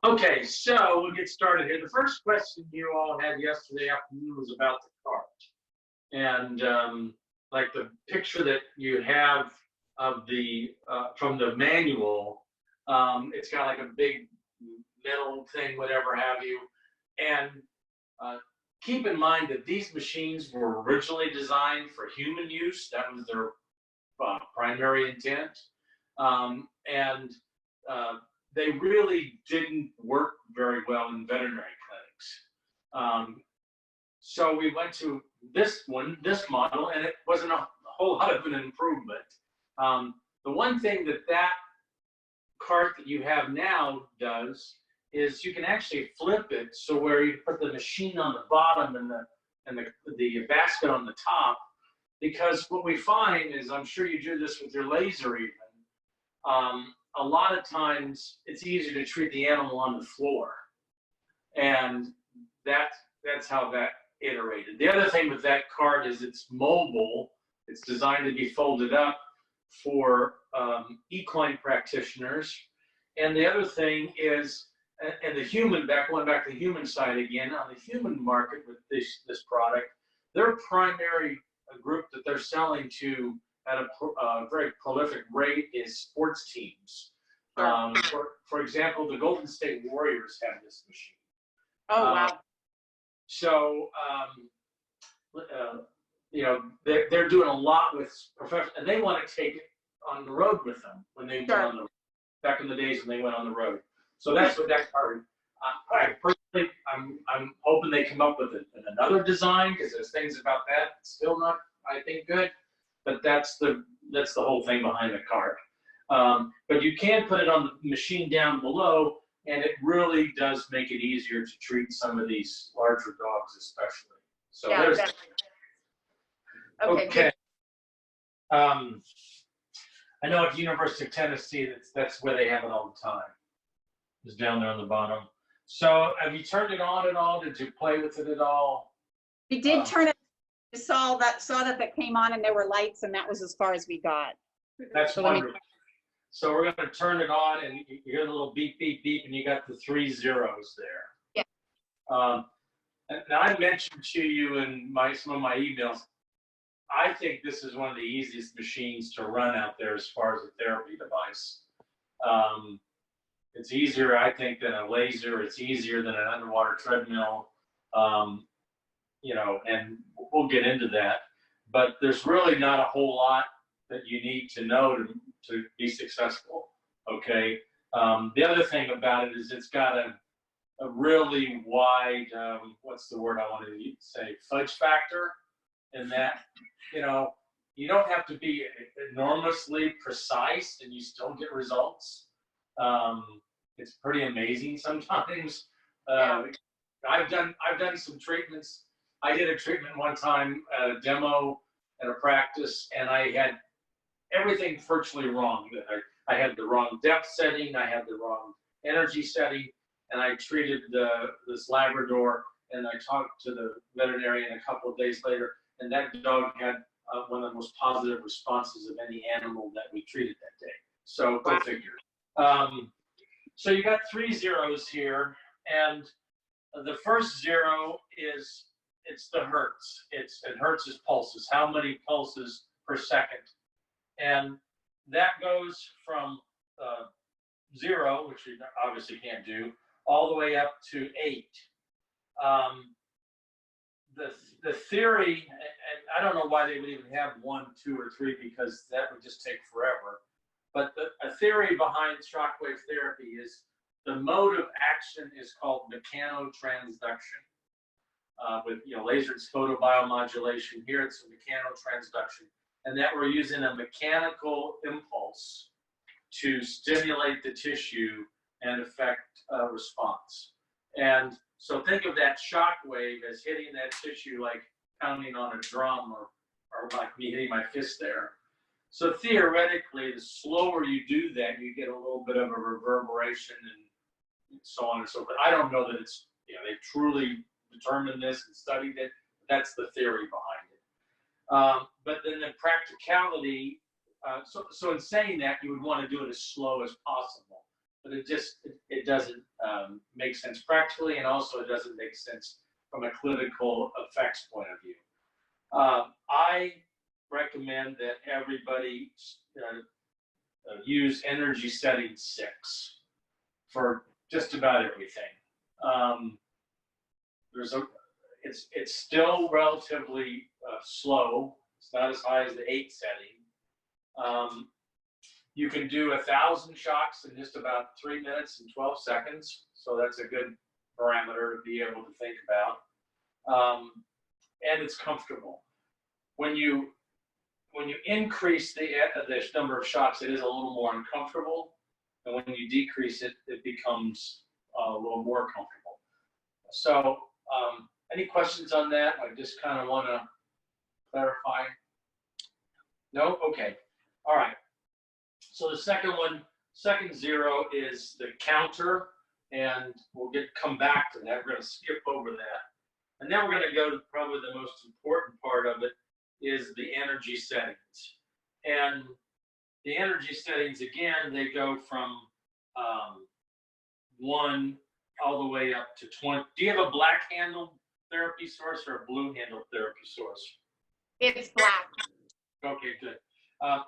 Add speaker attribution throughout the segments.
Speaker 1: Okay, so we'll get started here. The first question you all had yesterday afternoon was about the cart. And like the picture that you have of the from the manual, it's got like a big metal thing, whatever have you. And keep in mind that these machines were originally designed for human use. That was their primary intent. And they really didn't work very well in veterinary clinics. So we went to this model, and it wasn't a whole lot of an improvement. The one thing that cart that you have now does is you can actually flip it so where you put the machine on the bottom and the basket on the top. Because what we find is, I'm sure you do this with your laser even, a lot of times it's easier to treat the animal on the floor. And that's how that iterated. The other thing with that cart is it's mobile. It's designed to be folded up for equine practitioners. And the other thing is, and going back to the human side again, on the human market with this product, their primary group that they're selling to at a very prolific rate is sports teams. For example, the Golden State Warriors have this machine.
Speaker 2: Oh, wow.
Speaker 1: So, you know, they're doing a lot with professional, and they want to take it on the road with them when they went on back in the days when they went on the road. So that's what that card. I personally, I'm hoping they come up with another design, because there's things about that still not, I think, good. But that's the whole thing behind the card. But you can put it on the machine down below, and it really does make it easier to treat some of these larger dogs, especially. So
Speaker 2: yeah,
Speaker 1: there's. Okay. I know at the University of Tennessee, that's where they have it all the time. It's down there on the bottom. So have you turned it on at all? Did you play with it at all?
Speaker 2: We did turn it. We saw that came on, and there were lights, and that was as far as we got.
Speaker 1: That's wonderful. So we're going to turn it on, and you hear the little beep, beep, beep, and you got the 3 zeros there.
Speaker 2: Yeah.
Speaker 1: And I mentioned to you in some of my emails, I think this is one of the easiest machines to run out there as far as a therapy device. It's easier, I think, than a laser. It's easier than an underwater treadmill. You know, and we'll get into that. But there's really not a whole lot that you need to know to be successful. Okay. The other thing about it is it's got a really wide, what's the word I want to say, fudge factor, in that, you know, you don't have to be enormously precise and you still get results. It's pretty amazing sometimes. I've done some treatments. I did a treatment one time at a demo at a practice, and I had everything virtually wrong. I had the wrong depth setting, I had the wrong energy setting, and I treated this Labrador, and I talked to the veterinarian a couple of days later, and that dog had one of the most positive responses of any animal that we treated that day. So go figure. So you got 3 zeros here, and the first 0 is, it's the hertz. Hertz is pulses. How many pulses per second? And that goes from 0, which we obviously can't do, all the way up to 8. The theory, and I don't know why they would even have 1, 2, or 3, because that would just take forever. But a theory behind shockwave therapy is the mode of action is called mechanotransduction. With laser photobiomodulation. Here it's a mechanotransduction, and that we're using a mechanical impulse to stimulate the tissue and affect response. And so think of that shock wave as hitting that tissue like pounding on a drum, or like me hitting my fist there. So theoretically, the slower you do that, you get a little bit of a reverberation and so on and so forth. I don't know that it's, they truly determined this and studied it. That's the theory behind it. But then the practicality, so in saying that, you would want to do it as slow as possible. but it doesn't make sense practically, and also it doesn't make sense from a clinical effects point of view. I recommend that everybody use energy setting 6 for just about everything. It's still relatively slow. It's not as high as the 8 setting. You can do 1,000 shocks in just about 3 minutes and 12 seconds. So that's a good parameter to be able to think about. And it's comfortable. When you increase the number of shocks, it is a little more uncomfortable. And when you decrease it, it becomes a little more comfortable. So any questions on that? I just kind of want to clarify. No? Okay. All right. So the second 0 is the counter, and we'll come back to that. We're going to skip over that. And then we're going to go to probably the most important part of it, is the energy settings. And the energy settings, again, they go from 1 all the way up to 20. Do you have a black handled therapy source or a blue handled therapy source?
Speaker 2: It's black.
Speaker 1: Okay, good.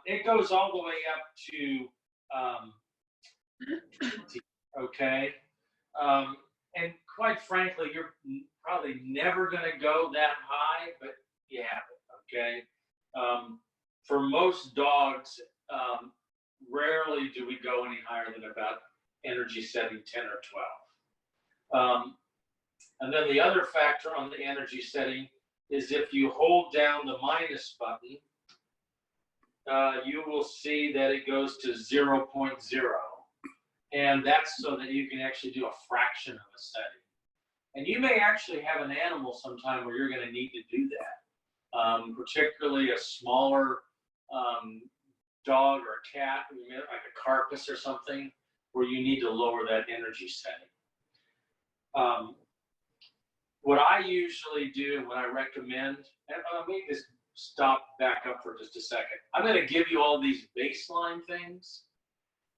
Speaker 1: It goes all the way up to 20, okay? And quite frankly, you're probably never going to go that high, but you have it, okay? For most dogs, rarely do we go any higher than about energy setting 10 or 12. And then the other factor on the energy setting is if you hold down the minus button, you will see that it goes to 0.0. And that's so that you can actually do a fraction of a setting. And you may actually have an animal sometime where you're going to need to do that, particularly a smaller dog or a cat, like a carcass or something, where you need to lower that energy setting. What I usually do and what I recommend, and let me just stop back up for just a second. I'm going to give you all these baseline things,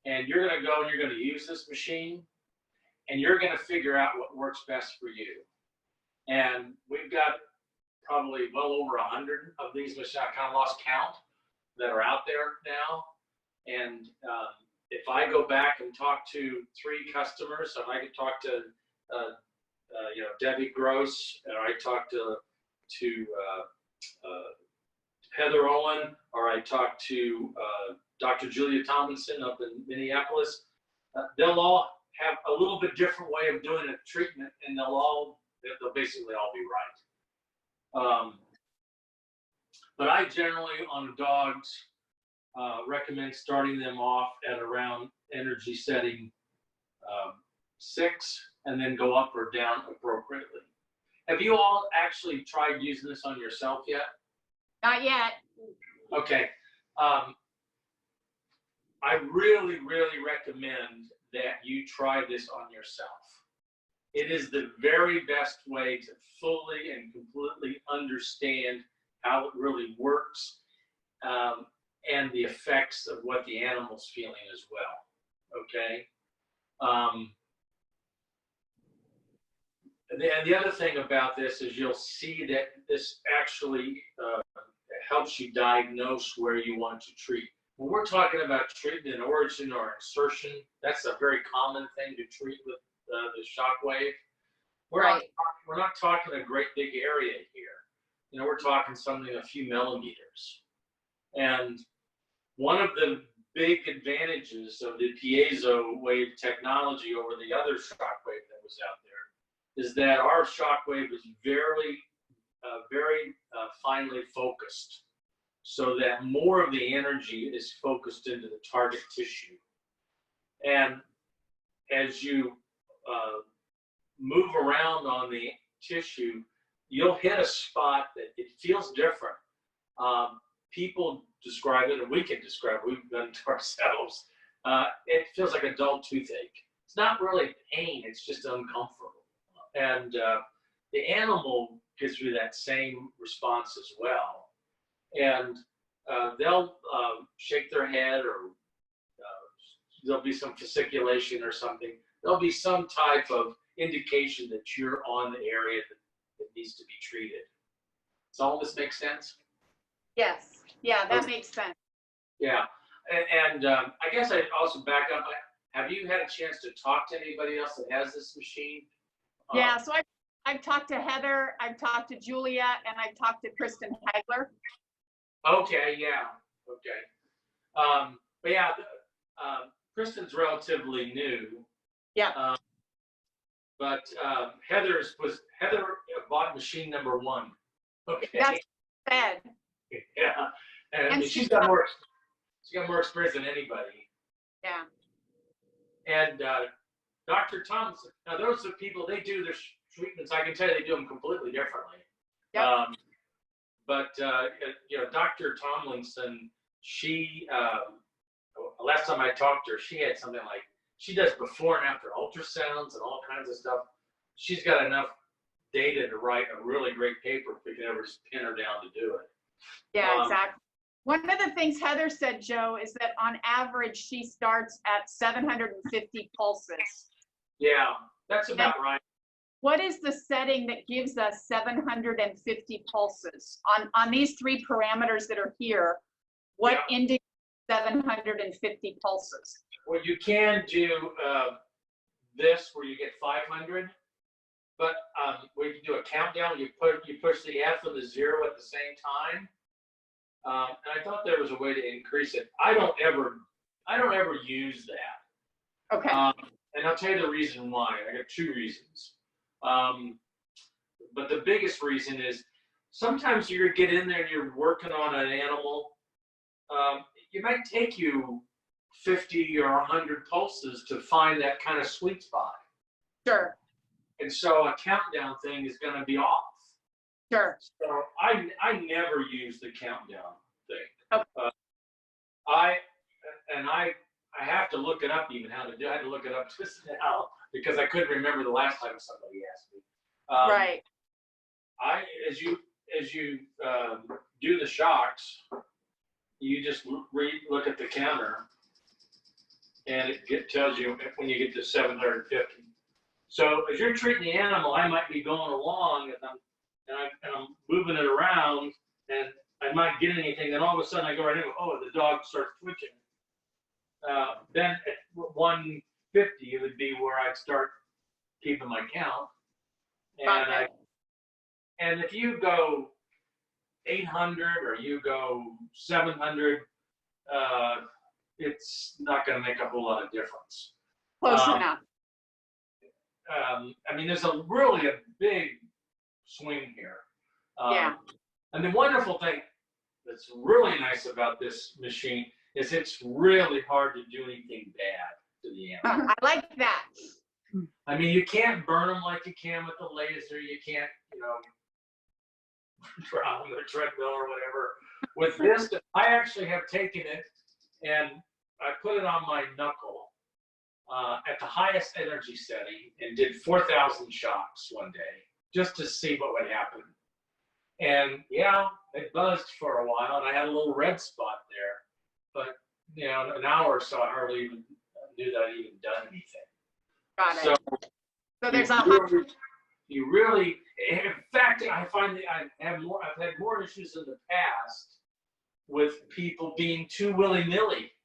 Speaker 1: and you're going to go and you're going to use this machine, and you're going to figure out what works best for you. And we've got probably well over 100 of these machines. I kind of lost count that are out there now. And if I go back and talk to 3 customers, so if I could talk to Debbie Gross, or I talk to Heather Owen, or I talk to Dr. Julia Tomlinson up in Minneapolis, they'll all have a little bit different way of doing a treatment, and they'll basically all be right. But I generally, on dogs, recommend starting them off at around energy setting 6, and then go up or down appropriately. Have you all actually tried using this on yourself yet?
Speaker 2: Not yet.
Speaker 1: Okay. I really, really recommend that you try this on yourself. It is the very best way to fully and completely understand how it really works, and the effects of what the animal's feeling as well, okay? And the other thing about this is you'll see that this actually helps you diagnose where you want to treat. When we're talking about treatment origin or insertion, that's a very common thing to treat with the Shockwave. We're not talking a great big area here. We're talking something a few millimeters. And one of the big advantages of the piezo wave technology over the other Shockwave that was out there is that our Shockwave is very finely focused, so that more of the energy is focused into the target tissue. And as you move around on the tissue, you'll hit a spot that it feels different. People describe it, and we can describe it, we've done it to ourselves. It feels like a dull toothache. It's not really pain, it's just uncomfortable. And the animal gives you that same response as well. And they'll shake their head or there'll be some fasciculation or something. There'll be some type of indication that you're on the area that needs to be treated. Does all this make sense?
Speaker 2: Yes. Yeah, that makes sense.
Speaker 1: Yeah. And I guess I'd also back up. Have you had a chance to talk to anybody else that has this machine?
Speaker 2: Yeah, so I've talked to Heather, I've talked to Julia, and I've talked to Kristen Hagler.
Speaker 1: Okay, yeah, okay. But yeah, Kristen's relatively new.
Speaker 2: Yeah.
Speaker 1: But Heather bought machine number 1. Okay.
Speaker 2: That's bad.
Speaker 1: Yeah, and
Speaker 2: And
Speaker 1: she's got more experience than anybody.
Speaker 2: Yeah.
Speaker 1: And Dr. Thompson, now those are people, they do their treatments. I can tell you they do them completely differently.
Speaker 2: Yep.
Speaker 1: But Dr. Tomlinson, she last time I talked to her, she had something like, she does before and after ultrasounds and all kinds of stuff. She's got enough data to write a really great paper if we can ever just pin her down to do it.
Speaker 2: Yeah, exactly. One of the things Heather said, Joe, is that on average, she starts at 750 pulses.
Speaker 1: Yeah, that's about right.
Speaker 2: What is the setting that gives us 750 pulses? On these 3 parameters that are here, what indicates 750 pulses?
Speaker 1: Well, you can do this where you get 500, but where you do a countdown, you push the F and the 0 at the same time. And I thought there was a way to increase it. I don't ever use that.
Speaker 2: Okay.
Speaker 1: And I'll tell you the reason why. I got 2 reasons. But the biggest reason is sometimes you get in there and you're working on an animal. It might take you 50 or 100 pulses to find that kind of sweet spot.
Speaker 2: Sure.
Speaker 1: And so a countdown thing is going to be off.
Speaker 2: Sure.
Speaker 1: So I never use the countdown thing.
Speaker 2: Okay.
Speaker 1: I have to look it up even how to do. I had to look it up just now because I couldn't remember the last time somebody asked me.
Speaker 2: Right.
Speaker 1: As you do the shocks, you just look at the counter, and it tells you when you get to 750. So as you're treating the animal, I might be going along and I'm moving it around, and I might get anything. Then all of a sudden I go right in. Oh, the dog starts twitching. Then at 150, it would be where I'd start keeping my count. And if you go 800 or you go 700, it's not going to make a whole lot of difference.
Speaker 2: Close enough.
Speaker 1: I mean, there's really a big swing here.
Speaker 2: Yeah.
Speaker 1: And the wonderful thing that's really nice about this machine is it's really hard to do anything bad to the animal.
Speaker 2: I like that.
Speaker 1: I mean, you can't burn them like you can with the laser. You can't, drown them on the treadmill or whatever. With this, I actually have taken it and I put it on my knuckle at the highest energy setting and did 4,000 shocks one day just to see what would happen. And yeah, it buzzed for a while and I had a little red spot there. But, an hour or so, I hardly even knew that I'd even done anything.
Speaker 2: Got it. So there's
Speaker 1: you really, in fact, I find that I've had more issues in the past with people being too willy-nilly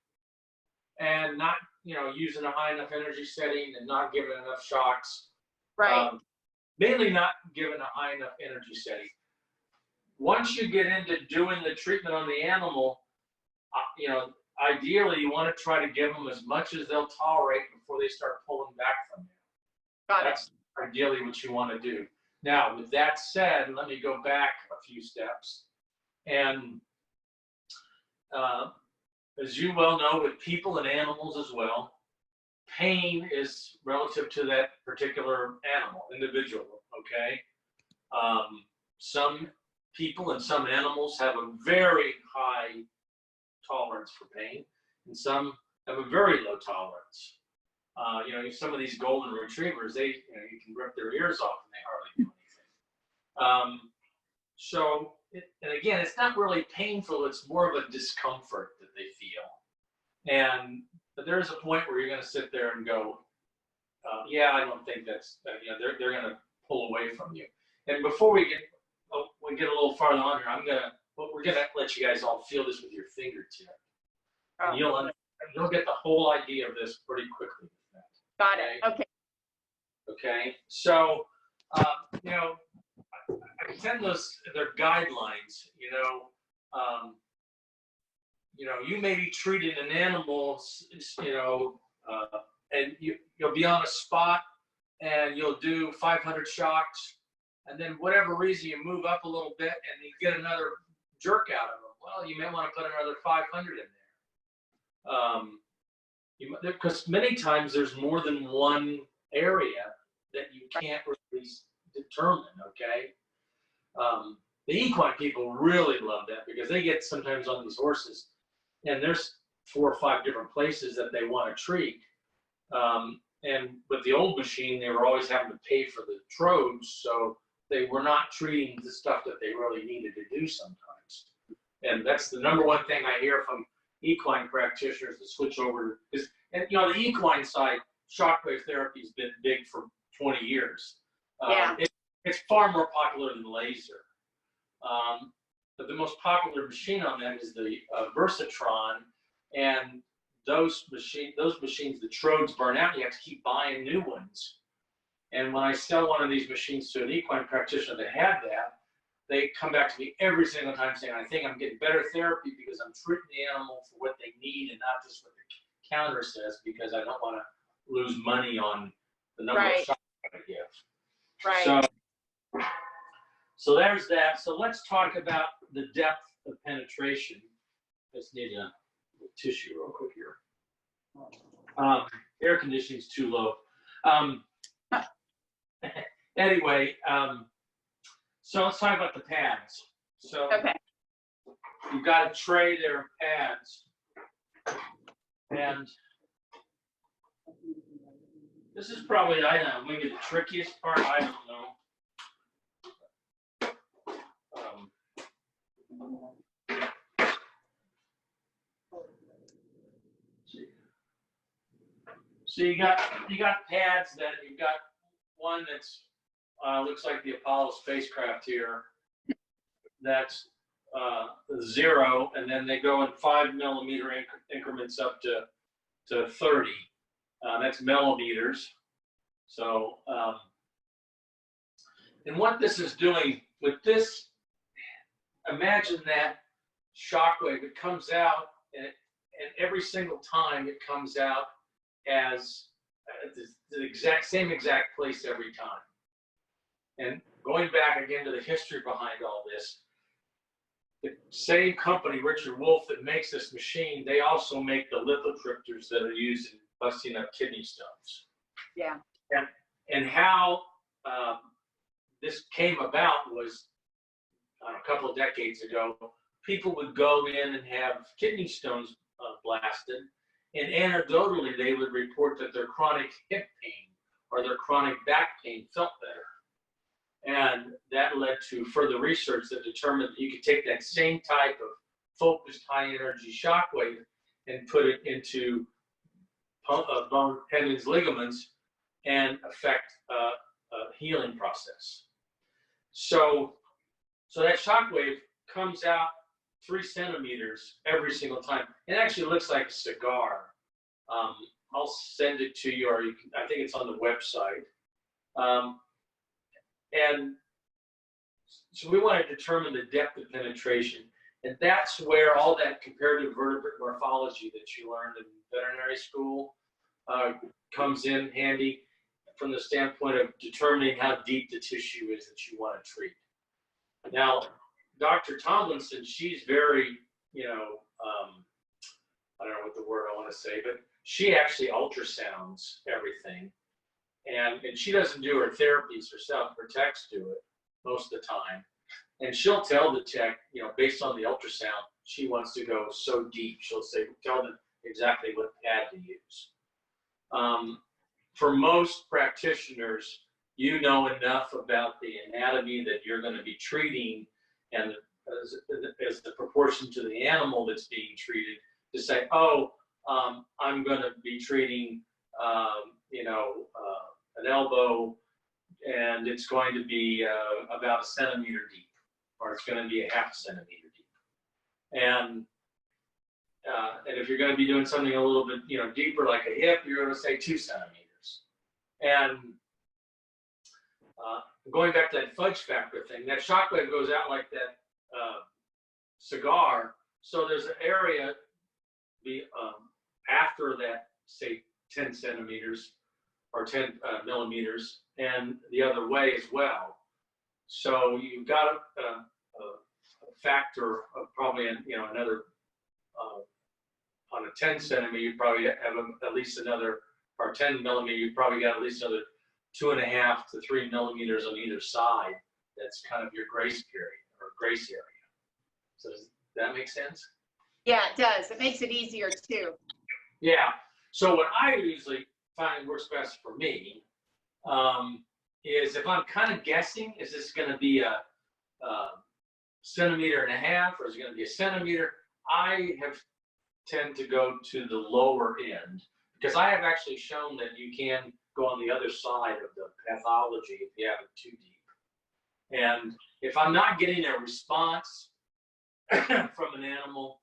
Speaker 1: and not, using a high enough energy setting and not giving enough shocks.
Speaker 2: Right.
Speaker 1: Mainly not giving a high enough energy setting. Once you get into doing the treatment on the animal, ideally you want to try to give them as much as they'll tolerate before they start pulling back from you. That's ideally what you want to do. Now, with that said, let me go back a few steps. And as you well know, with people and animals as well, pain is relative to that particular individual, okay? Some people and some animals have a very high tolerance for pain, and some have a very low tolerance. Some of these golden retrievers, you can rip their ears off and they hardly do anything. And again, it's not really painful, it's more of a discomfort that they feel. And but there's a point where you're going to sit there and go, yeah, I don't think that's, they're going to pull away from you. And before we get a little farther on here, we're going to let you guys all feel this with your fingertip.
Speaker 2: Oh.
Speaker 1: And you'll get the whole idea of this pretty quickly.
Speaker 2: Got it. Okay.
Speaker 1: Okay. So, I send their guidelines, you may be treating an animal, and you'll be on a spot and you'll do 500 shocks, and then whatever reason you move up a little bit and you get another jerk out of them. Well, you may want to put another 500 in there. Because many times there's more than one area that you can't really determine, okay? The equine people really love that because they get sometimes on these horses and there's 4 or 5 different places that they want to treat. And with the old machine, they were always having to pay for the trodes, so they were not treating the stuff that they really needed to do sometimes. And that's the number one thing I hear from equine practitioners to switch over is, and the equine side, shockwave therapy has been big for 20 years.
Speaker 2: Yeah.
Speaker 1: It's far more popular than laser. But the most popular machine on them is the Versatron, and those machines, the trodes burn out. You have to keep buying new ones. And when I sell one of these machines to an equine practitioner that had that, they come back to me every single time saying, I think I'm getting better therapy because I'm treating the animal for what they need and not just what the counter says, because I don't want to lose money on the number of shots I give.
Speaker 2: Right.
Speaker 1: So there's that. So let's talk about the depth of penetration. Just need a tissue real quick here. Air conditioning's too low. Anyway, so let's talk about the pads. So you've got a tray there of pads. And this is probably, I don't know, maybe the trickiest part, I don't know. So you got pads that you've got one that's looks like the Apollo spacecraft here. That's 0, and then they go in 5 millimeter increments up to 30. That's millimeters. So, and what this is doing with this, imagine that shockwave. It comes out, and every single time it comes out as the same exact place every time. And going back again to the history behind all this, the same company, Richard Wolf, that makes this machine, they also make the lithotripters that are used in busting up kidney stones.
Speaker 2: Yeah.
Speaker 1: And how this came about was a couple of decades ago. People would go in and have kidney stones blasted, and anecdotally they would report that their chronic hip pain or their chronic back pain felt better. And that led to further research that determined that you could take that same type of focused high energy shockwave and put it into bone tendons, ligaments, and affect a healing process. So that shockwave comes out 3 centimeters every single time. It actually looks like a cigar. I'll send it to you, or you can, I think it's on the website. And so we want to determine the depth of penetration. And that's where all that comparative vertebrate morphology that you learned in veterinary school comes in handy from the standpoint of determining how deep the tissue is that you want to treat. Now, Dr. Tomlinson, she's very, I don't know what the word I want to say, but she actually ultrasounds everything. And she doesn't do her therapies herself. Her techs do it most of the time. And she'll tell the tech, based on the ultrasound, she wants to go so deep. She'll tell them exactly what pad to use. For most practitioners, you know enough about the anatomy that you're going to be treating and as the proportion to the animal that's being treated to say, oh, I'm going to be treating, an elbow, and it's going to be about a centimeter deep, or it's going to be a half a centimeter deep. And if you're going to be doing something a little bit, deeper, like a hip, you're going to say 2 centimeters. And going back to that fudge factor thing, that Shockwave goes out like that cigar. So there's an area after that, say 10 centimeters or 10 millimeters, and the other way as well. So you've got a factor of probably another on a 10 centimeter, you probably have at least another, or 10 millimeter, you probably got at least another 2.5 to 3 millimeters on either side. That's kind of your grace period or grace area. So does that make sense?
Speaker 2: Yeah, it does. It makes it easier too.
Speaker 1: Yeah. So what I usually find works best for me is if I'm kind of guessing, is this going to be a 1.5 centimeters, or is it going to be a centimeter? I tend to go to the lower end, because I have actually shown that you can go on the other side of the pathology if you have it too deep. And if I'm not getting a response from an animal,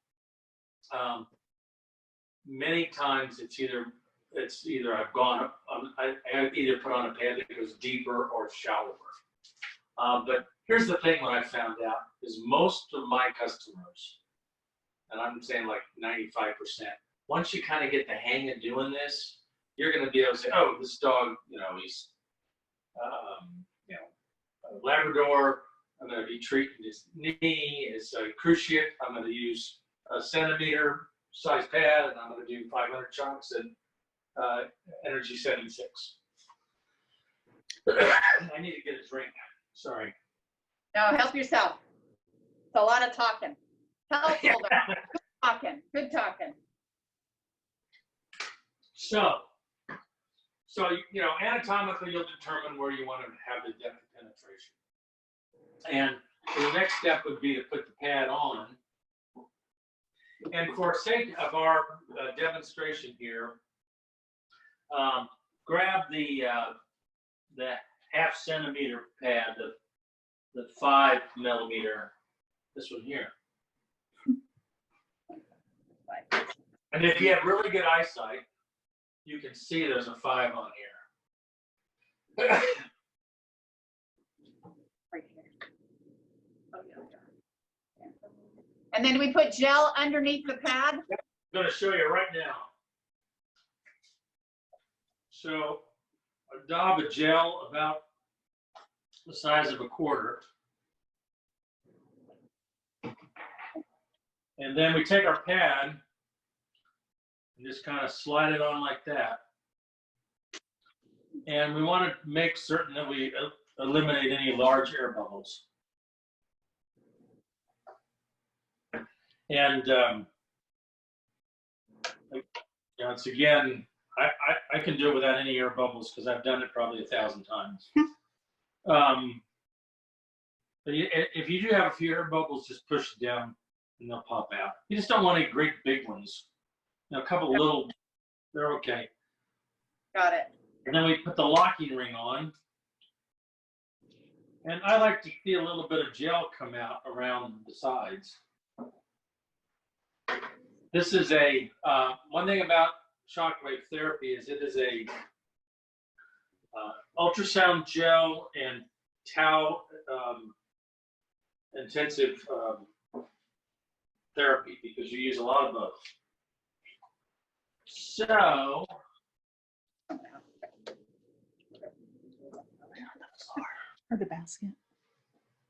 Speaker 1: many times it's either I've gone up, I either put on a pad that goes deeper or shallower. But here's the thing: what I found out is most of my customers, and I'm saying like 95%, once you kind of get the hang of doing this, you're going to be able to say, oh, this dog, he's, a Labrador. I'm going to be treating his knee, his cruciate. I'm going to use a centimeter size pad, and I'm going to do 500 chunks and energy 76. I need to get a drink. Sorry.
Speaker 2: No, help yourself. It's a lot of talking. Helpful. Good talking. Good talking.
Speaker 1: So anatomically, you'll determine where you want to have the depth of penetration. And the next step would be to put the pad on. And for sake of our demonstration here, grab the 0.5 centimeter pad, the 5 millimeter, this one here. And if you have really good eyesight, you can see there's a 5 on here.
Speaker 2: Right here. Oh, yeah. And then we put gel underneath the pad.
Speaker 1: I'm going to show you right now. So a daub of gel about the size of a quarter. And then we take our pad and just kind of slide it on like that. And we want to make certain that we eliminate any large air bubbles. And it's again, I can do it without any air bubbles because I've done it probably 1,000 times. But if you do have a few air bubbles, just push it down and they'll pop out. You just don't want any great big ones. A couple little, they're okay.
Speaker 2: Got it.
Speaker 1: And then we put the locking ring on. And I like to see a little bit of gel come out around the sides. This is one thing about shockwave therapy is it is a ultrasound gel and tau intensive therapy, because you use a lot of both. So,
Speaker 3: Or the basket.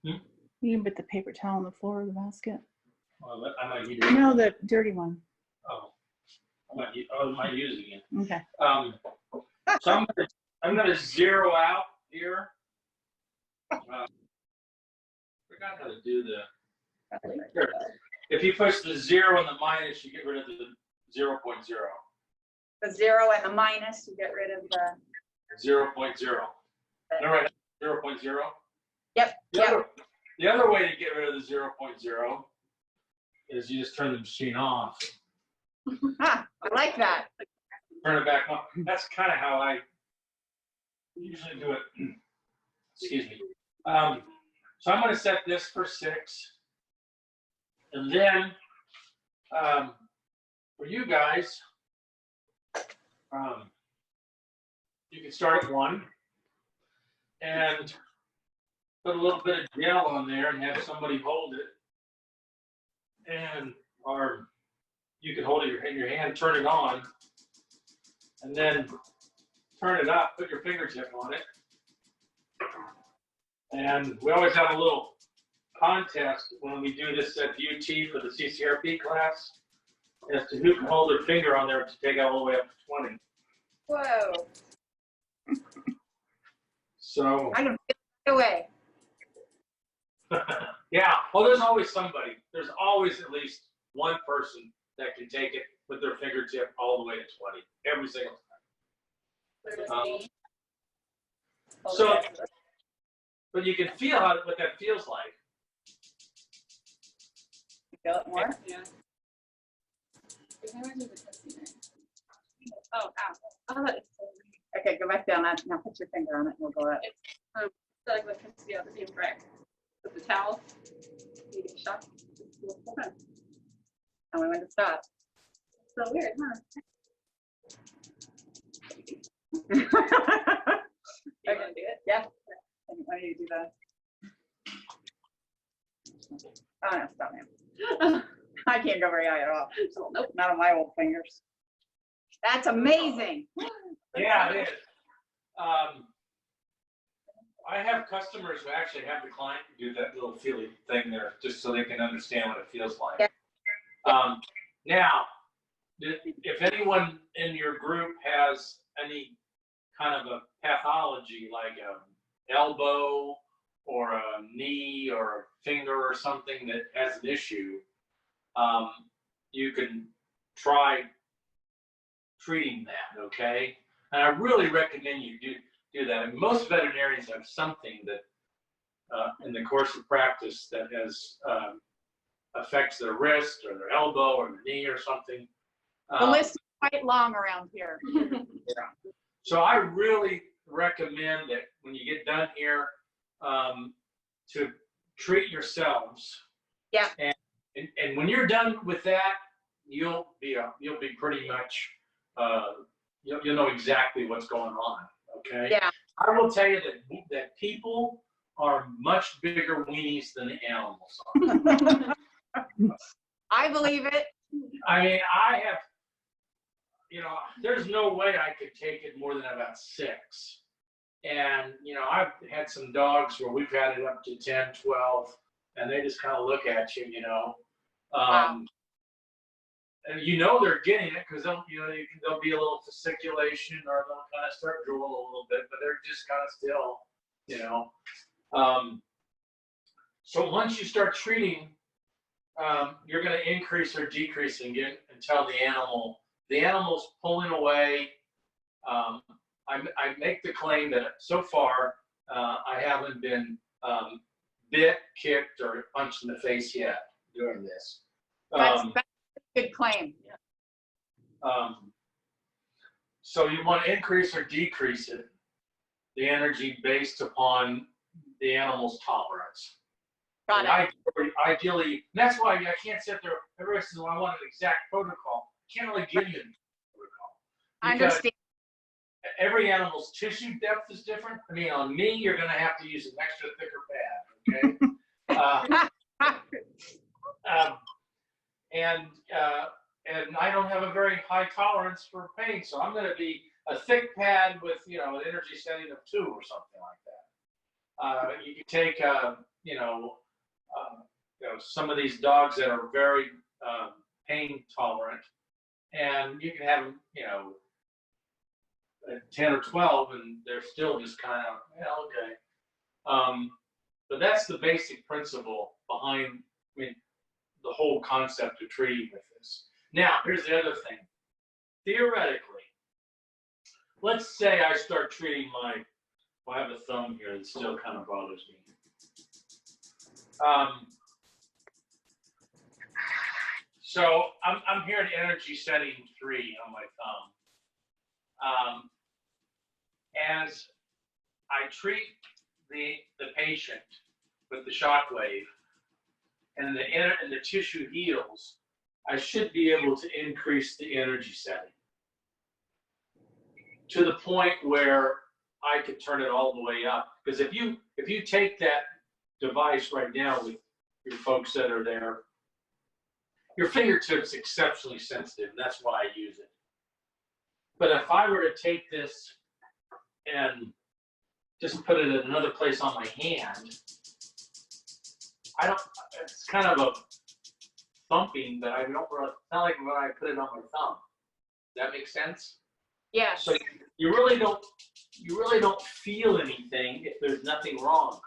Speaker 1: Hmm?
Speaker 3: You can put the paper towel on the floor of the basket.
Speaker 1: well, I might need it.
Speaker 3: No, the dirty one.
Speaker 1: Oh, I might use it again.
Speaker 3: Okay.
Speaker 1: So I'm gonna zero out here. Forgot how to do here. If you push the 0 and the minus, you get rid of the 0.0.
Speaker 2: The 0 and the minus, you get rid of the.
Speaker 1: 0.0. All right, 0.0.
Speaker 2: Yep.
Speaker 1: The other way to get rid of the 0.0 is you just turn the machine off.
Speaker 2: I like that.
Speaker 1: Turn it back on. That's kind of how I usually do it. Excuse me. So I'm going to set this for 6. And then for you guys, you can start at 1 and put a little bit of gel on there and have somebody hold it. And, or you can hold it in your hand, turn it on, and then turn it up, put your fingertip on it. And we always have a little contest when we do this at UT for the CCRP class as to who can hold their finger on there to take it all the way up to 20.
Speaker 2: Whoa.
Speaker 1: So,
Speaker 2: I can feel it away.
Speaker 1: yeah, well, there's always somebody. There's always at least one person that can take it with their fingertip all the way to 20, every single time. So, but you can feel what that feels like.
Speaker 2: Feel it more?
Speaker 4: Yeah. Oh, ow. Oh, it's so weird.
Speaker 2: Okay, go back down. Now put your finger on it and we'll go up.
Speaker 4: So like the the other same brick with the towel. You get shocked.
Speaker 2: And we went to stop.
Speaker 4: So weird, huh? You're gonna do it?
Speaker 2: Yeah. Why do you do that? Oh, no, stop now. I can't go very high at all.
Speaker 4: So, nope.
Speaker 2: Not on my old fingers. That's amazing.
Speaker 1: Yeah, it is. I have customers who actually have the client do that little feely thing there, just so they can understand what it feels like.
Speaker 2: Yeah.
Speaker 1: Now, if anyone in your group has any kind of a pathology, like an elbow or a knee or a finger or something that has an issue, you can try treating that, okay? And I really recommend you do that. And most veterinarians have something that in the course of practice that has affects their wrist or their elbow or their knee or something.
Speaker 2: The list is quite long around here.
Speaker 1: So I really recommend that when you get done here, to treat yourselves.
Speaker 2: Yeah.
Speaker 1: And when you're done with that, you'll be pretty much you'll know exactly what's going on. Okay.
Speaker 2: Yeah.
Speaker 1: I will tell you that people are much bigger weenies than the animals are.
Speaker 2: I believe it.
Speaker 1: I mean, I have, there's no way I could take it more than about 6. And, I've had some dogs where we've had it up to 10, 12, and they just kind of look at you,
Speaker 2: Wow.
Speaker 1: And they're getting it because there'll be a little fasciculation or they'll kind of start drooling a little bit, but they're just kind of still, So once you start treating, you're going to increase or decrease again until the animal's pulling away. I make the claim that so far I haven't been bit, kicked, or punched in the face yet doing this.
Speaker 2: That's a good claim.
Speaker 1: So you want to increase or decrease it, the energy based upon the animal's tolerance.
Speaker 2: Got it.
Speaker 1: Ideally, and that's why I can't sit there. Everybody says, well, I want an exact protocol. I can't really give you a protocol.
Speaker 2: I understand.
Speaker 1: Every animal's tissue depth is different. I mean, on me, you're going to have to use an extra thicker pad, okay? And I don't have a very high tolerance for pain, so I'm going to be a thick pad with, an energy setting of 2 or something like that. You can take, some of these dogs that are very pain tolerant, and you can have them, 10 or 12, and they're still just kind of, okay. But that's the basic principle behind, the whole concept of treating with this. Now, here's the other thing. Theoretically, let's say I start treating I have a thumb here that still kind of bothers me. So I'm here at energy setting 3 on my thumb. As I treat the patient with the Shockwave and the tissue heals, I should be able to increase the energy setting to the point where I could turn it all the way up. Because if you take that device right now with your folks that are there, your fingertips exceptionally sensitive. And that's why I use it. But if I were to take this and just put it in another place on my hand, it's kind of a thumping, but I don't really, it's not like when I put it on my thumb. Does that make sense?
Speaker 2: Yes.
Speaker 1: So you really don't feel anything if there's nothing wrong.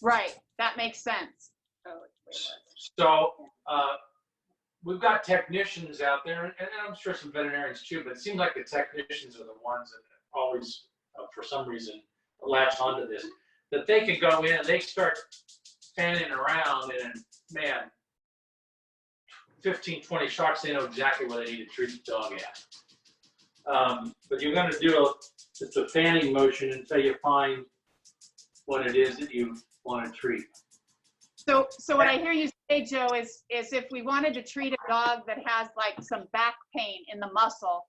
Speaker 2: Right. That makes sense.
Speaker 4: Oh, it's way less.
Speaker 1: So we've got technicians out there, and I'm sure some veterinarians too, but it seems like the technicians are the ones that always, for some reason, latch onto this, that they can go in and they start fanning around, and man, 15, 20 shocks, they know exactly what they need to treat the dog at. But you're going to do it's a fanning motion until you find what it is that you want to treat.
Speaker 2: So what I hear you say, Joe, is if we wanted to treat a dog that has like some back pain in the muscle,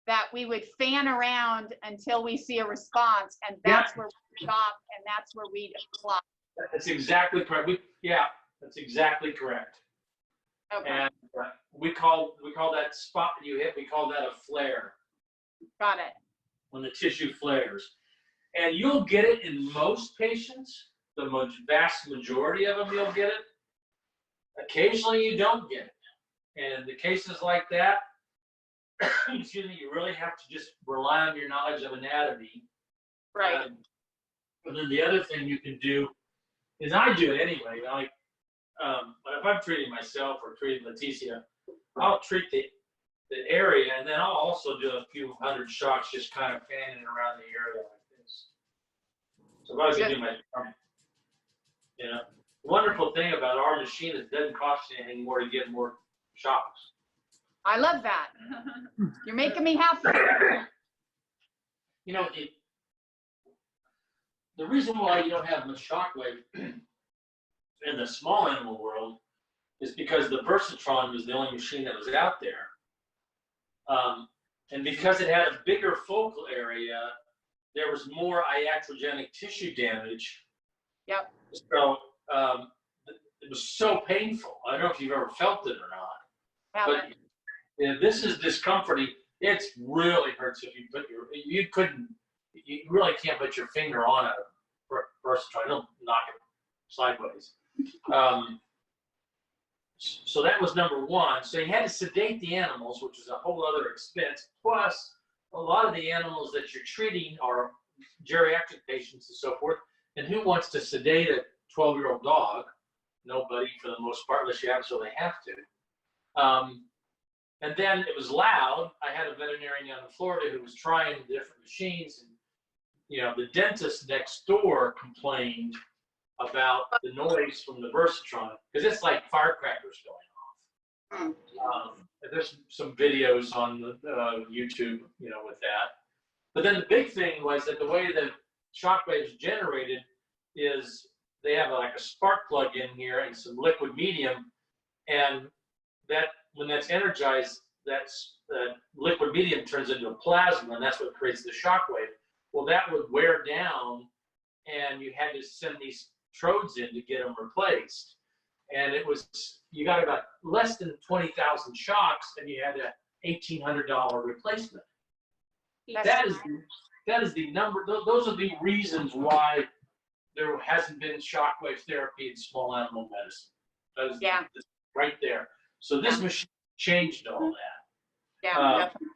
Speaker 2: that we would fan around until we see a response, and that's where we stop, and that's where we apply.
Speaker 1: That's exactly correct. That's exactly correct.
Speaker 2: Okay.
Speaker 1: And we call that spot that you hit, we call that a flare.
Speaker 2: Got it.
Speaker 1: When the tissue flares. And you'll get it in most patients. The vast majority of them, you'll get it. Occasionally, you don't get it. And in the cases like that, excuse me, you really have to just rely on your knowledge of anatomy.
Speaker 2: Right.
Speaker 1: And then the other thing you can do is, I do it anyway. But if I'm treating myself or treating Leticia, I'll treat the area, and then I'll also do a few hundred shocks, just kind of fanning around the area like this. So if I was going to do my, the wonderful thing about our machine is it doesn't cost you anything more to get more shocks.
Speaker 2: I love that. You're making me happy.
Speaker 1: The reason why you don't have much Shockwave in the small animal world is because the Versatron was the only machine that was out there. And because it had a bigger focal area, there was more iatrogenic tissue damage.
Speaker 2: Yep.
Speaker 1: So it was so painful. I don't know if you've ever felt it or not. But this is discomforting. It really hurts if you put you really can't put your finger on a Versatron. It'll knock it sideways. So that was number one. So you had to sedate the animals, which is a whole other expense. Plus, a lot of the animals that you're treating are geriatric patients and so forth. And who wants to sedate a 12-year-old dog? Nobody, for the most part, unless you absolutely have to. And then it was loud. I had a veterinarian down in Florida who was trying different machines, and the dentist next door complained about the noise from the Versatron, because it's like firecrackers going off. There's some videos on the YouTube, with that. But then the big thing was that the way the Shockwave is generated is they have like a spark plug in here and some liquid medium, and that when that's energized, that's liquid medium turns into a plasma, and that's what creates the Shockwave. Well, that would wear down, and you had to send these trodes in to get them replaced. And you got about less than 20,000 shocks, and you had a $1,800 replacement. That is the number. Those are the reasons why there hasn't been Shockwave therapy in small animal medicine. That is right there. So this machine changed all that.
Speaker 2: Yeah, definitely.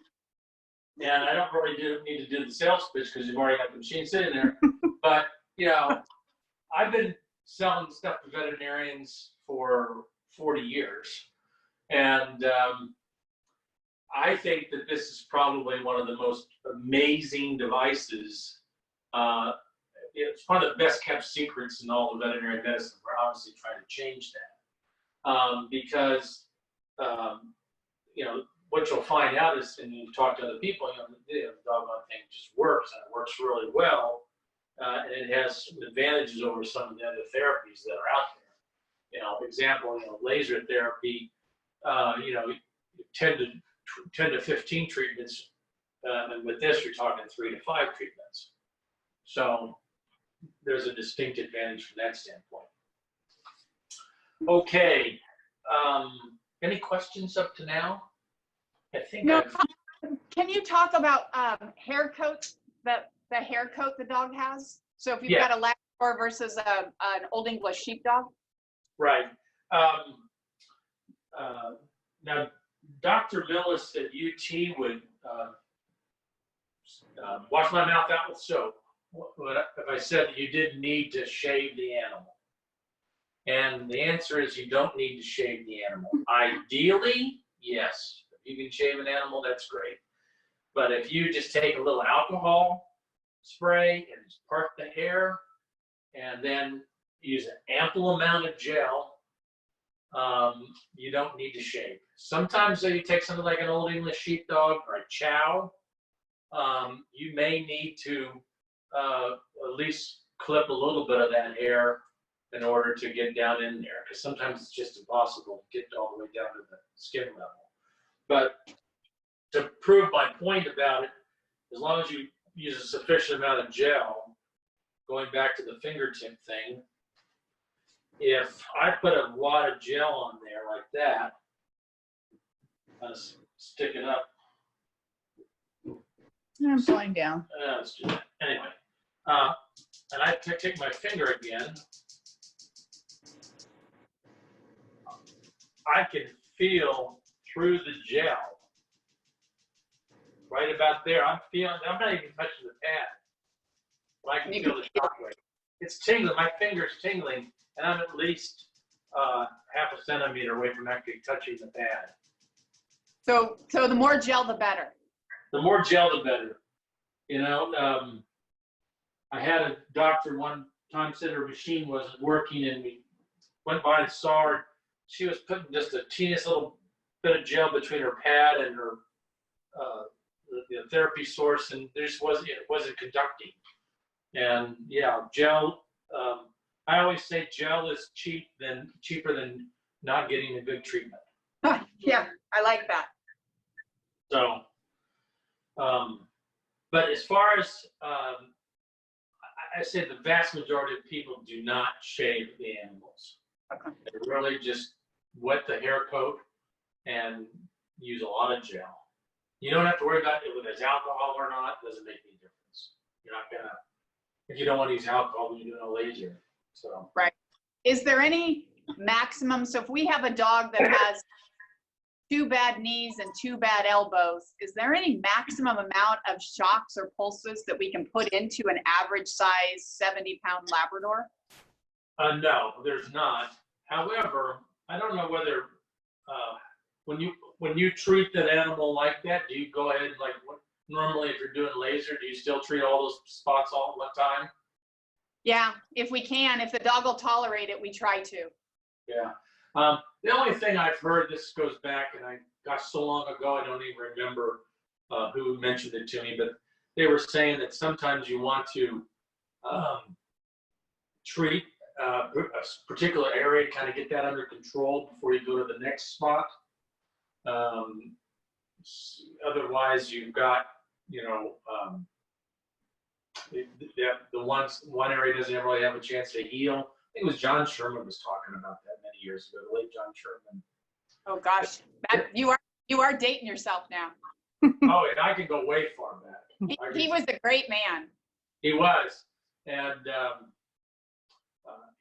Speaker 1: And I don't really need to do the sales pitch because you've already got the machine sitting there. But I've been selling stuff to veterinarians for 40 years. And I think that this is probably one of the most amazing devices. It's one of the best kept secrets in all of veterinary medicine. We're obviously trying to change that. Because you know, what you'll find out is, and you talk to other people, you know, the doggone thing just works, and it works really well. And it has some advantages over some of the other therapies that are out there. You know, for example, you know, laser therapy, you know, 10 to 15 treatments, and with this, you're talking 3 to 5 treatments. So there's a distinct advantage from that standpoint. Okay, any questions up to now? I think
Speaker 2: No. Can you talk about hair coats, the hair coat the dog has? So if you've got a Labrador versus an Old English Sheepdog?
Speaker 1: Right. Now, Dr. Millis at UT would wash my mouth out with soap if I said that you didn't need to shave the animal. And the answer is you don't need to shave the animal. Ideally, yes. If you can shave an animal, that's great. But if you just take a little alcohol spray and just part the hair and then use an ample amount of gel, you don't need to shave. Sometimes you take something like an Old English Sheepdog or a Chow, you may need to at least clip a little bit of that hair in order to get down in there, because sometimes it's just impossible to get all the way down to the skin level. But to prove my point about it, as long as you use a sufficient amount of gel, going back to the fingertip thing, if I put a lot of gel on there like that, stick it up.
Speaker 3: I'm falling down.
Speaker 1: Let's do that. Anyway, and I take my finger again. I can feel through the gel. Right about there, I'm not even touching the pad, but I can feel the shockwave. It's tingling, my finger's tingling, and I'm at least half a centimeter away from actually touching the pad.
Speaker 2: So the more gel, the better.
Speaker 1: The more gel, the better. You know, I had a doctor one time said her machine wasn't working, and we went by and saw her. She was putting just a teeniest little bit of gel between her pad and her the therapy source, and there just wasn't conducting. And yeah, gel. I always say gel is cheaper than not getting a good treatment.
Speaker 2: Yeah, I like that.
Speaker 1: So, but as far as I say, the vast majority of people do not shave the animals.
Speaker 2: Okay.
Speaker 1: They really just wet the hair coat and use a lot of gel. You don't have to worry about whether there's alcohol or not. It doesn't make any difference. You're not gonna, if you don't want to use alcohol, then you're doing a laser. So.
Speaker 2: Right. Is there any maximum? So if we have a dog that has 2 bad knees and 2 bad elbows, is there any maximum amount of shocks or pulses that we can put into an average size 70-pound Labrador?
Speaker 1: No, there's not. However, I don't know whether when you treat that animal like that, do you go ahead like normally if you're doing laser, do you still treat all those spots all at one time?
Speaker 2: Yeah, if we can. If the dog will tolerate it, we try to.
Speaker 1: Yeah. The only thing I've heard, this goes back, and I got so long ago, I don't even remember who mentioned it to me, but they were saying that sometimes you want to treat a particular area, kind of get that under control before you go to the next spot. Otherwise, you've got, you know, one area doesn't really have a chance to heal. I think it was John Sherman was talking about that many years ago, the late John Sherman.
Speaker 2: Oh gosh, you are dating yourself now.
Speaker 1: Oh, and I can go way far back.
Speaker 2: He was a great man.
Speaker 1: He was, and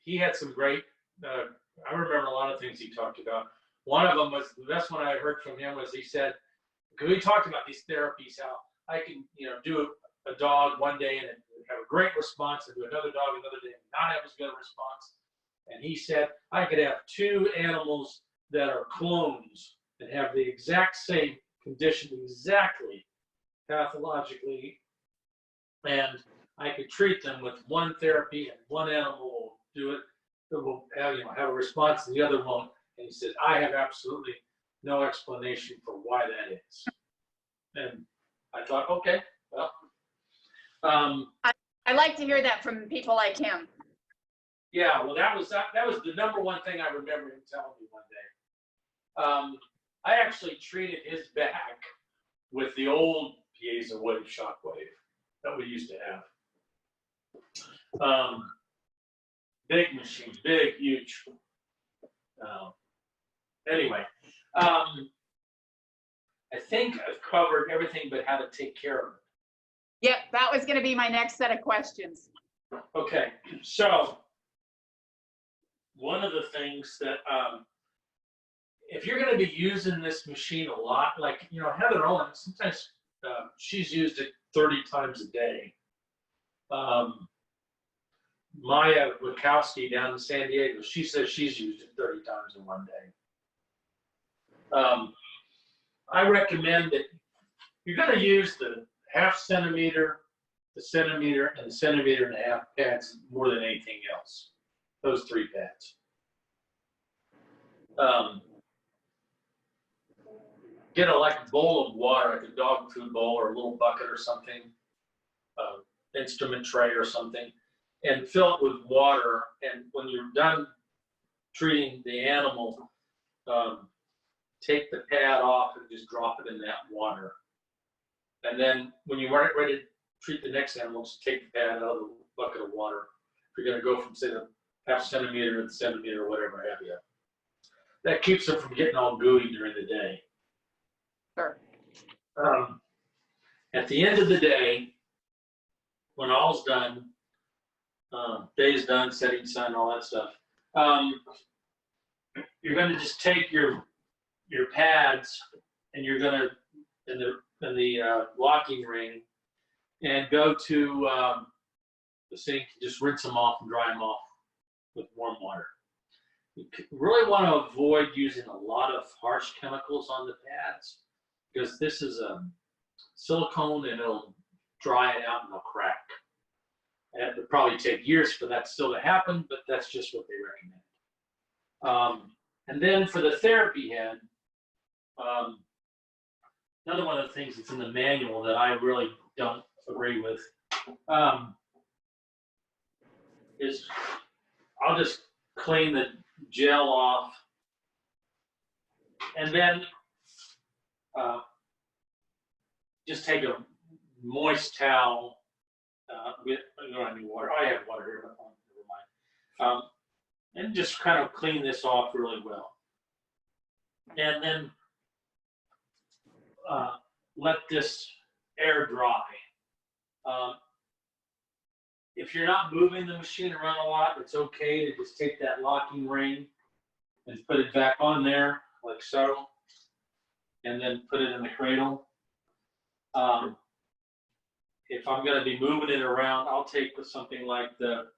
Speaker 1: he had some great. I remember a lot of things he talked about. One of them was the best one I heard from him was he said, because we talked about these therapies, how I can, you know, do a dog one day and have a great response, and do another dog another day and not have as good a response. And he said I could have 2 animals that are clones that have the exact same condition, exactly pathologically, and I could treat them with one therapy, and one animal will do it, it will have, you know, have a response, and the other won't. And he said, I have absolutely no explanation for why that is. And I thought, okay, well,
Speaker 2: I like to hear that from people like him.
Speaker 1: yeah, well, that was the number one thing I remember him telling me one day. I actually treated his back with the old piezo wave Shockwave that we used to have. Big machine, big, huge. Anyway, I think I've covered everything but how to take care of it.
Speaker 2: Yep, that was going to be my next set of questions.
Speaker 1: Okay, so one of the things that if you're going to be using this machine a lot, like, you know, Heather Owen, sometimes she's used it 30 times a day. Maya Wachowski down in San Diego, she says she's used it 30 times in one day. I recommend that you're going to use the 1/2 centimeter, the centimeter, and the 1.5 centimeter pads more than anything else. Those 3 pads. Get a bowl of water, like a dog food bowl or a little bucket or something, instrument tray or something, and fill it with water. And when you're done treating the animal, take the pad off and just drop it in that water. And then when you aren't ready to treat the next animal, just take the pad out of the bucket of water. If you're going to go from, say, the 1/2 centimeter to the centimeter or whatever have you. That keeps them from getting all gooey during the day.
Speaker 2: Sure.
Speaker 1: At the end of the day, when all's done, day's done, setting sun, all that stuff, you're going to just take your pads and you're going to, in the locking ring, and go to the sink, just rinse them off and dry them off with warm water. You really want to avoid using a lot of harsh chemicals on the pads, because this is silicone and it'll dry it out and it'll crack. And it would probably take years for that still to happen, but that's just what they recommend. And then for the therapy head, another one of the things that's in the manual that I really don't agree with is I'll just clean the gel off and then just take a moist towel with, you don't have any water. I have water here, but never mind. And just kind of clean this off really well. And then let this air dry. If you're not moving the machine around a lot, it's okay to just take that locking ring and put it back on there, like so, and then put it in the cradle. If I'm going to be moving it around, I'll take something like the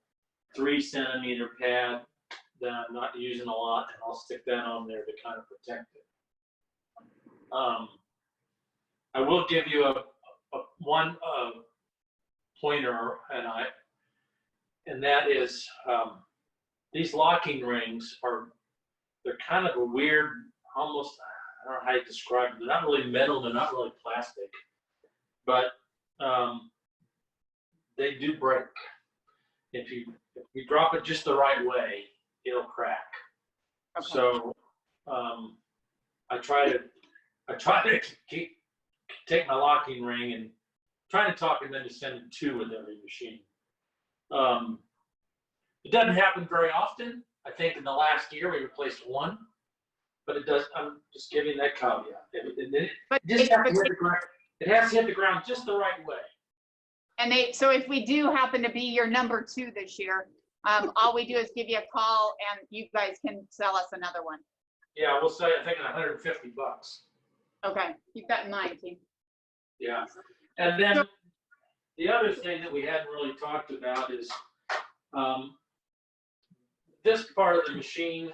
Speaker 1: 3 centimeter pad that I'm not using a lot, and I'll stick that on there to kind of protect it. I will give you one pointer, and that is these locking rings they're kind of a weird, almost, I don't know how to describe it. They're not really metal, they're not really plastic, but they do break. If you drop it just the right way, it'll crack. Okay. So I try to take my locking ring and try to talk them into sending 2 with every machine. It doesn't happen very often. I think in the last year we replaced 1, but it does. I'm just giving that caveat. It has to hit the ground just the right way.
Speaker 2: And so if we do happen to be your number 2 this year, all we do is give you a call and you guys can sell us another one.
Speaker 1: Yeah, we'll say, I think $150.
Speaker 2: Okay, keep that in mind, team.
Speaker 1: Yeah, and then the other thing that we hadn't really talked about is this part of the machine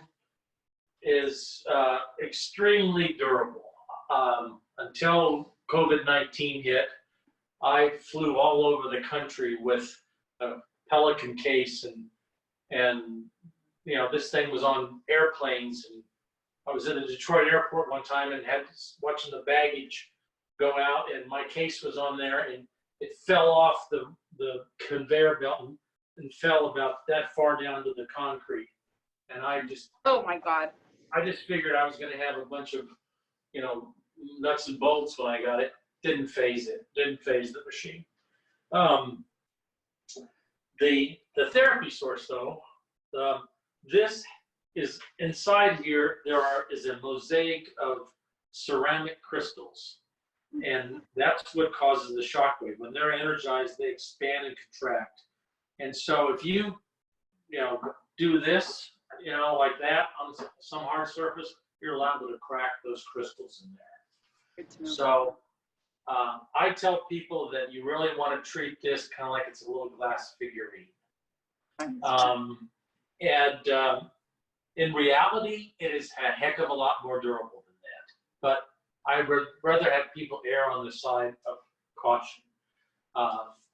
Speaker 1: is extremely durable. Until COVID-19 hit, I flew all over the country with a Pelican case, and you know, this thing was on airplanes, and I was in the Detroit airport one time and had watching the baggage go out, and my case was on there, and it fell off the conveyor belt and fell about that far down to the concrete. And
Speaker 2: Oh my God.
Speaker 1: I just figured I was going to have a bunch of, nuts and bolts when I got it. Didn't phase it. Didn't phase the machine. The therapy source, though, this is inside here. Is a mosaic of ceramic crystals, and that's what causes the shockwave. When they're energized, they expand and contract. And so if you do this, like that on some hard surface, you're liable to crack those crystals in there.
Speaker 2: Good to know.
Speaker 1: So I tell people that you really want to treat this kind of like it's a little glass figurine. In reality, it is a heck of a lot more durable than that. But I would rather have people err on the side of caution.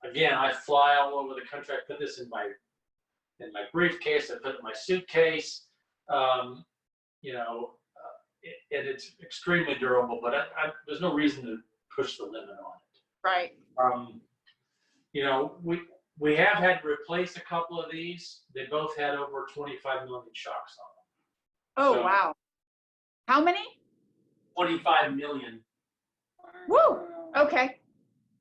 Speaker 1: Again, I fly all over the country. I put this in my briefcase. I put it in my suitcase. And it's extremely durable. But there's no reason to push the limit on it.
Speaker 2: Right.
Speaker 1: We have had to replace a couple of these. They both had over 25 million shocks on them.
Speaker 2: Oh,
Speaker 1: So-
Speaker 2: wow. How many?
Speaker 1: 25 million.
Speaker 2: Woo. Okay.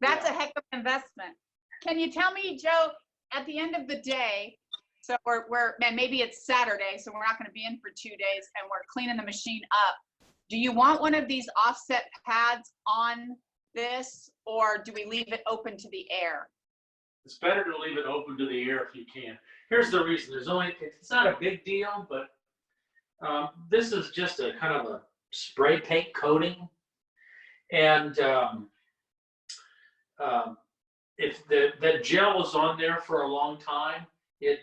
Speaker 2: That's a heck of an investment. Can you tell me, Joe, at the end of the day, so and maybe it's Saturday, so we're not going to be in for 2 days, and we're cleaning the machine up. Do you want one of these offset pads on this, or do we leave it open to the air?
Speaker 1: It's better to leave it open to the air if you can. Here's the reason. It's not a big deal, but this is just a kind of a spray paint coating. And if that gel is on there for a long time, it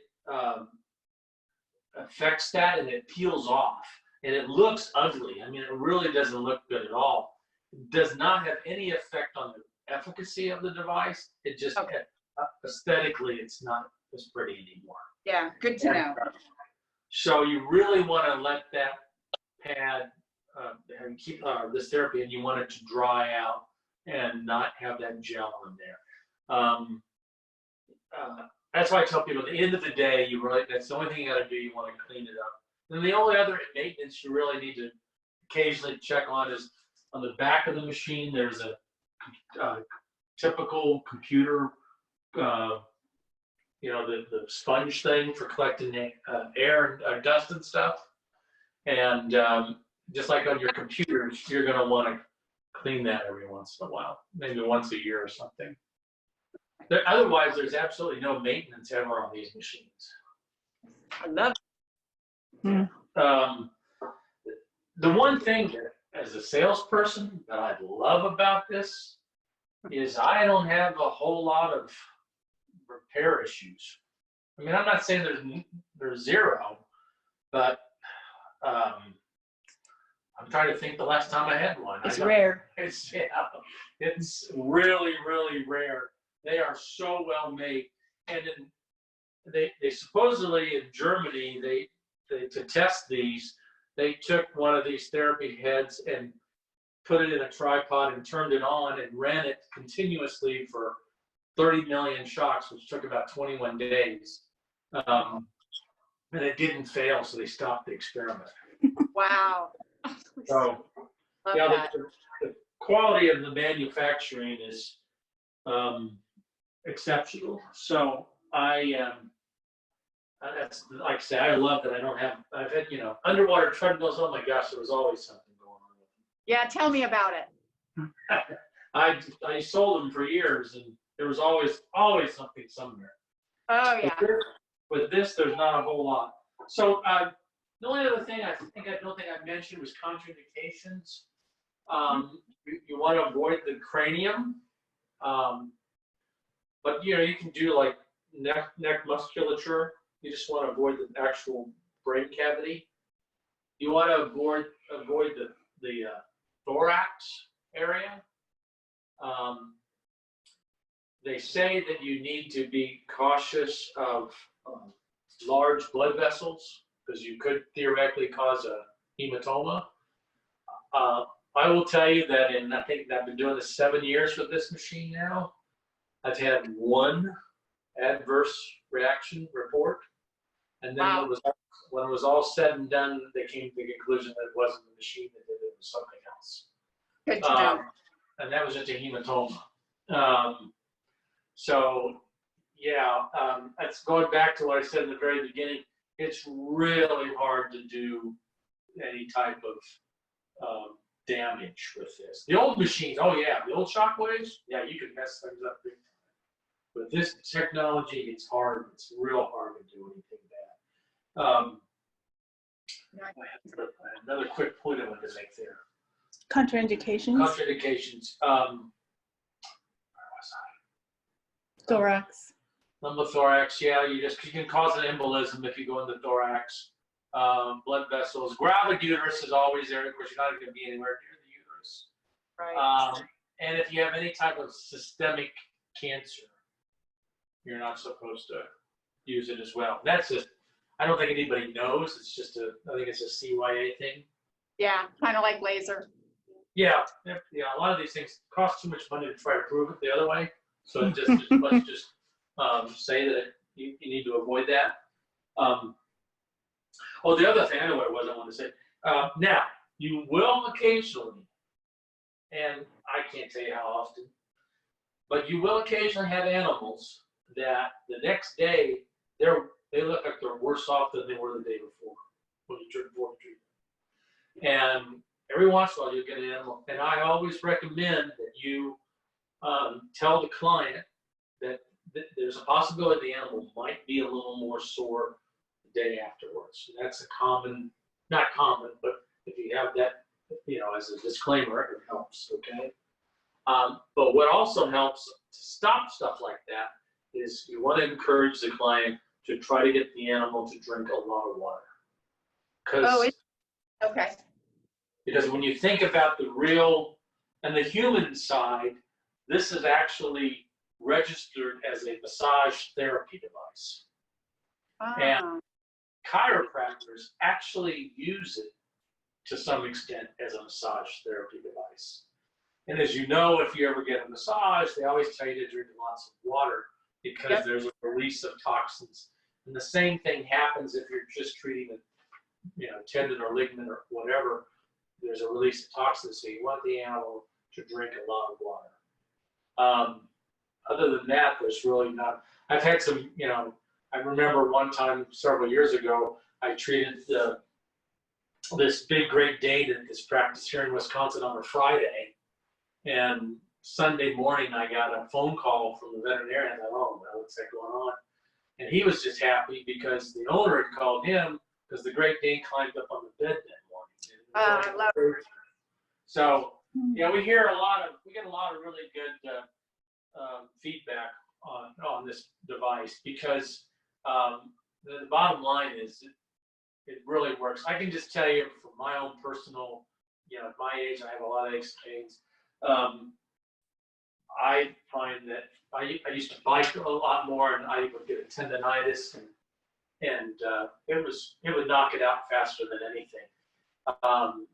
Speaker 1: affects that and it peels off. And it looks ugly. I mean, it really doesn't look good at all. It does not have any effect on the efficacy of the device. It just, aesthetically, it's not as pretty anymore.
Speaker 2: Yeah, good to know.
Speaker 1: So you really want to let that pad and keep this therapy, and you want it to dry out and not have that gel in there. That's why I tell people at the end of the day, that's the only thing you got to do. You want to clean it up. And the only other maintenance you really need to occasionally check on is on the back of the machine. There's a typical computer, the sponge thing for collecting air and dust and stuff. And just like on your computers, you're going to want to clean that every once in a while, maybe once a year or something. Otherwise, there's absolutely no maintenance ever on these machines.
Speaker 2: I love it.
Speaker 1: The one thing that, as a salesperson, that I love about this is I don't have a whole lot of repair issues. I mean, I'm not saying there's zero, but I'm trying to think the last time I had one.
Speaker 3: It's rare.
Speaker 1: It's really, really rare. They are so well made, and they supposedly in Germany to test these, they took one of these therapy heads and put it in a tripod and turned it on and ran it continuously for 30 million shocks, which took about 21 days. And it didn't fail, so they stopped the experiment.
Speaker 2: Wow.
Speaker 1: So,
Speaker 2: Love
Speaker 1: yeah,
Speaker 2: that.
Speaker 1: the quality of the manufacturing is exceptional. So that's like I say, I love that I don't have. I've had underwater treadmills. Oh my gosh, there was always something going on with them.
Speaker 2: Yeah, tell me about it.
Speaker 1: I sold them for years, and there was always something somewhere.
Speaker 2: Oh yeah.
Speaker 1: With this, there's not a whole lot. So the only other thing I don't think I mentioned was contraindications. You want to avoid the cranium, but you can do like neck musculature. You just want to avoid the actual brain cavity. You want to avoid the thorax area. They say that you need to be cautious of large blood vessels because you could theoretically cause a hematoma. I will tell you that I think I've been doing this 7 years with this machine now. I've had one adverse reaction report. And then
Speaker 2: Wow.
Speaker 1: when it was all said and done, they came to the conclusion that it wasn't the machine that did it, it was something else.
Speaker 2: Good to know.
Speaker 1: And that was just a hematoma. So, yeah, that's going back to what I said in the very beginning. It's really hard to do any type of damage with this. The old machines, oh yeah, the old Shockwaves, yeah, you can mess things up big time. With this technology, it's hard. It's real hard to do anything bad. I had another quick point I wanted to make there.
Speaker 3: Contraindications.
Speaker 1: Contraindications. Where was I?
Speaker 3: Thorax.
Speaker 1: Pneumothorax, yeah, you can cause an embolism if you go in the thorax. Blood vessels. Gravid uterus is always there. Of course, you're not going to be anywhere near the uterus.
Speaker 2: Right.
Speaker 1: And if you have any type of systemic cancer, you're not supposed to use it as well. That's just, I don't think anybody knows. It's just I think it's a CYA thing.
Speaker 2: Yeah, kind of like laser.
Speaker 1: Yeah, a lot of these things cost too much money to try to prove it the other way. So let's just say that you need to avoid that. The other thing, I know what it was I wanted to say. Now, you will occasionally, and I can't tell you how often, but you will occasionally have animals that the next day, they look like they're worse off than they were the day before when you treat treatment. And every once in a while, you'll get an animal. And I always recommend that you tell the client that there's a possibility the animal might be a little more sore the day afterwards. And that's a common, not common, but if you have that, as a disclaimer, it helps, okay? But what also helps to stop stuff like that is you want to encourage the client to try to get the animal to drink a lot of water.
Speaker 2: Okay.
Speaker 1: Because when you think about the real and the human side, this is actually registered as a massage therapy device. And chiropractors actually use it to some extent as a massage therapy device. And as you know, if you ever get a massage, they always tell you to drink lots of water because there's a release of toxins. And the same thing happens if you're just treating a tendon or ligament or whatever. There's a release of toxins, so you want the animal to drink a lot of water. Other than that, there's really not. I've had some, I remember one time several years ago, I treated this big Great Dane at this practice here in Wisconsin on a Friday. And Sunday morning, I got a phone call from the veterinarian. I thought, oh, well, what's that going on? And he was just happy because the owner had called him because the Great Dane climbed up on the bed that morning.
Speaker 2: I love it.
Speaker 1: So, we get a lot of really good feedback on this device because the bottom line is it really works. I can just tell you from my own personal, at my age, I have a lot of aches and pains. I find that I used to bike a lot more, and I would get a tendonitis, and it would knock it out faster than anything. On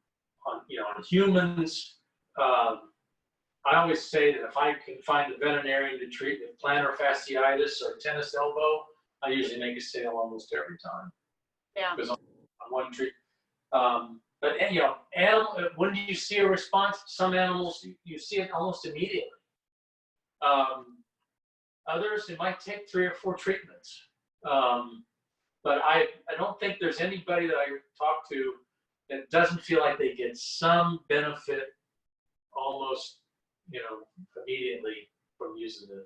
Speaker 1: humans, I always say that if I can find a veterinarian to treat with plantar fasciitis or tennis elbow, I usually make a sale almost every time.
Speaker 2: Yeah.
Speaker 1: Because on one treat. But when you see a response, some animals you see it almost immediately. Others, it might take 3 or 4 treatments. But I don't think there's anybody that I talk to that doesn't feel like they get some benefit almost, immediately from using the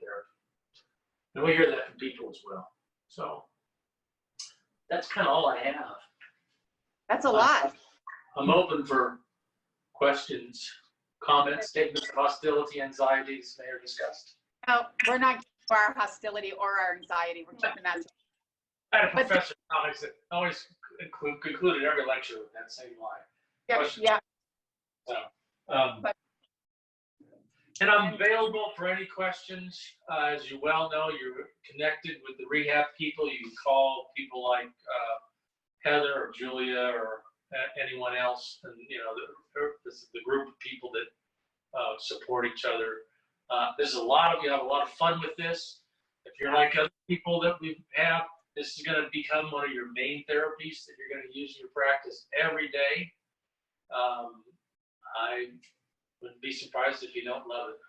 Speaker 1: therapy. And we hear that from people as well. So that's kind of all I have.
Speaker 2: That's a lot.
Speaker 1: I'm open for questions, comments, statements of hostility, anxieties they are discussed.
Speaker 2: No, we're not getting to our hostility or our anxiety. We're keeping that.
Speaker 1: I had a professor that always concluded every lecture with that same line.
Speaker 2: Yeah.
Speaker 1: So, and I'm available for any questions. As you well know, you're connected with the rehab people. You can call people like Heather or Julia or anyone else, and this is the group of people that support each other. There's a lot of you have a lot of fun with this. If you're like other people that we have, this is going to become one of your main therapies that you're going to use in your practice every day. I wouldn't be surprised if you don't love it.